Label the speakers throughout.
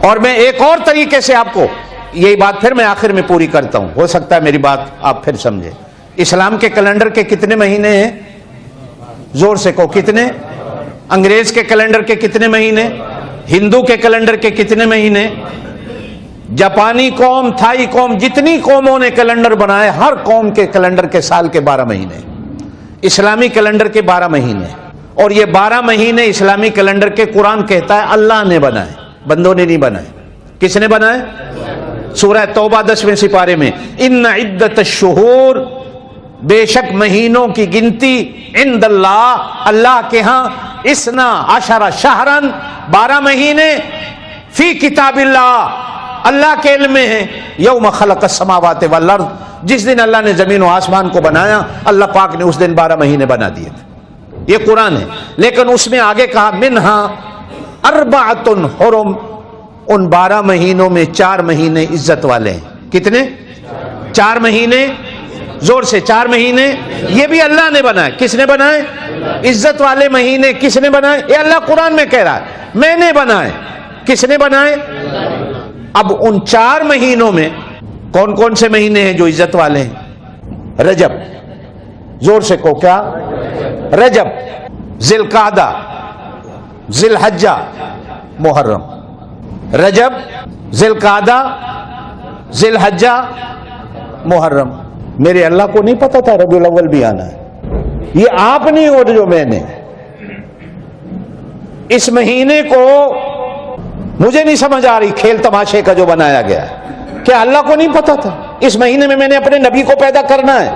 Speaker 1: اور میں ایک اور طریقے سے آپ کو یہی بات پھر میں آخر میں پوری کرتا ہوں، ہو سکتا ہے میری بات آپ پھر سمجھے۔ اسلام کے کیلنڈر کے کتنے مہینے ہیں؟ زور سے کہو کتنے؟ انگریز کے کیلنڈر کے کتنے مہینے؟ ہندو کے کیلنڈر کے کتنے مہینے؟ جاپانی قوم، تھائی قوم، جتنی قوموں نے کیلنڈر بنائے، ہر قوم کے کیلنڈر کے سال کے 12 مہینے، اسلامی کیلنڈر کے 12 مہینے، اور یہ 12 مہینے اسلامی کیلنڈر کے قرآن کہتا ہے اللہ نے بنائے، بندوں نے نہیں بنائے۔ کس نے بنائے؟ سورہ توبہ 10ویں سپارے میں ان عدت الشہور، بے شک مہینوں کی گنتی، عند اللہ، اللہ کے ہاں، 12 شہرن، 12 مہینے، فی کتاب اللہ، اللہ کے علم میں ہے، یوم خلق السماوات والارض، جس دن اللہ نے زمین و آسمان کو بنایا، اللہ پاک نے اس دن 12 مہینے بنا دیے تھے۔ یہ قرآن ہے، لیکن اس میں آگے کہا منہا اربعۃ حرم، ان 12 مہینوں میں 4 مہینے عزت والے ہیں۔ کتنے؟ 4 مہینے، زور سے 4 مہینے، یہ بھی اللہ نے بنائے۔ کس نے بنائے؟ عزت والے مہینے کس نے بنائے؟ یہ اللہ قرآن میں کہہ رہا ہے میں نے بنائے۔ کس نے بنائے؟ اب ان 4 مہینوں میں کون کون سے مہینے ہیں جو عزت والے ہیں؟ رجب، زور سے کہو کیا؟ رجب، ذی القعدہ، ذی الحجہ، محرم۔ رجب، ذی القعدہ، ذی الحجہ، محرم۔ میرے اللہ کو نہیں پتا تھا ربیع الاول بھی آنا ہے؟ یہ آپ نہیں ہو جو میں نے اس مہینے کو، مجھے نہیں سمجھ آ رہی کھیل تماشے کا جو بنایا گیا ہے، کہ اللہ کو نہیں پتا تھا اس مہینے میں نے اپنے نبی کو پیدا کرنا ہے؟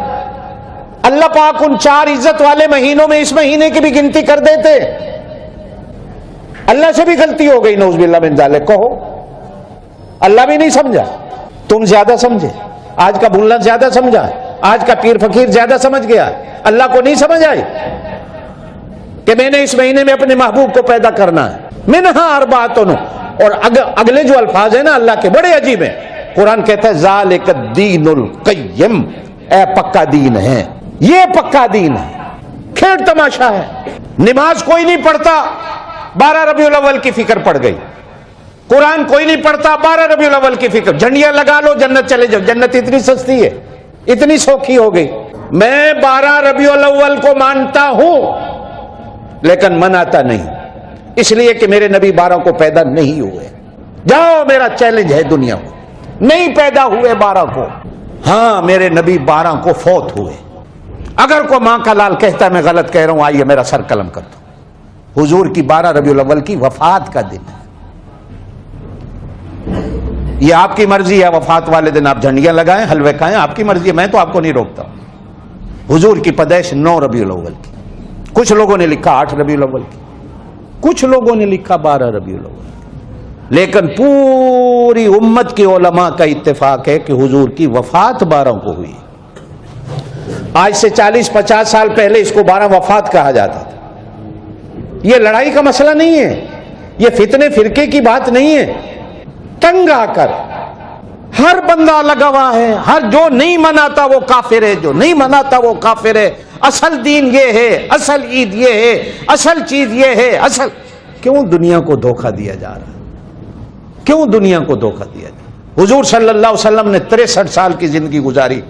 Speaker 1: اللہ پاک ان 4 عزت والے مہینوں میں اس مہینے کی بھی گنتی کر دیتے۔ اللہ سے بھی غلطی ہو گئی، نعوذ باللہ من ذالک، کہو اللہ بھی نہیں سمجھا، تم زیادہ سمجھے، آج کا بھولنا زیادہ سمجھا، آج کا پیر فقیر زیادہ سمجھ گیا، اللہ کو نہیں سمجھ آئی کہ میں نے اس مہینے میں اپنے محبوب کو پیدا کرنا ہے۔ منہا اربعۃ، اور اگلے جو الفاظ ہیں نا اللہ کے بڑے عجیب ہیں۔ قرآن کہتا ہے ذالک الدین القیم، اے پکا دین ہے، یہ پکا دین ہے، کھیل تماشا ہے۔ نماز کوئی نہیں پڑھتا، 12 ربیع الاول کی فکر پڑ گئی۔ قرآن کوئی نہیں پڑھتا، 12 ربیع الاول کی فکر، جھنڈیاں لگا لو جنت چلے جاؤ، جنت اتنی سستی ہے، اتنی سوکھی ہو گئی۔ میں 12 ربیع الاول کو مانتا ہوں لیکن مناتا نہیں، اس لیے کہ میرے نبی 12 کو پیدا نہیں ہوئے۔ جاؤ، میرا چیلنج ہے دنیا کو، نہیں پیدا ہوئے 12 کو، ہاں میرے نبی 12 کو فوت ہوئے۔ اگر کوئی ماں کا لال کہتا ہے میں غلط کہہ رہا ہوں، آئیے میرا سر قلم کر دو، حضور کی 12 ربیع الاول کی وفات کا دن ہے۔ یہ آپ کی مرضی ہے، وفات والے دن آپ جھنڈیاں لگائیں، حلوے کھائیں، آپ کی مرضی ہے، میں تو آپ کو نہیں روکتا۔ حضور کی پیدائش 9 ربیع الاول کی، کچھ لوگوں نے لکھا 8 ربیع الاول کی، کچھ لوگوں نے لکھا 12 ربیع الاول کی، لیکن پوری امت کے علماء کا اتفاق ہے کہ حضور کی وفات 12 کو ہوئی۔ آج سے 40-50 سال پہلے اس کو 12 وفات کہا جاتا تھا۔ یہ لڑائی کا مسئلہ نہیں ہے، یہ فتنے فرقے کی بات نہیں ہے۔ تنگ آ کر ہر بندہ لگا ہوا ہے، ہر جو نہیں مناتا وہ کافر ہے، جو نہیں مناتا وہ کافر ہے، اصل دین یہ ہے، اصل عید یہ ہے، اصل چیز یہ ہے، اصل۔ کیوں دنیا کو دھوکہ دیا جا رہا ہے؟ کیوں دنیا کو دھوکہ دیا جا رہا ہے؟ حضور صلی اللہ علیہ وسلم نے 63 سال کی زندگی گزاری،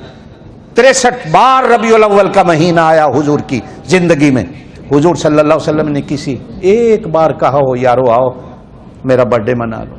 Speaker 1: 63 بار ربیع الاول کا مہینہ آیا حضور کی زندگی میں۔ حضور صلی اللہ علیہ وسلم نے کسی ایک بار کہا ہو یارو آؤ میرا برتھ ڈے منا لو؟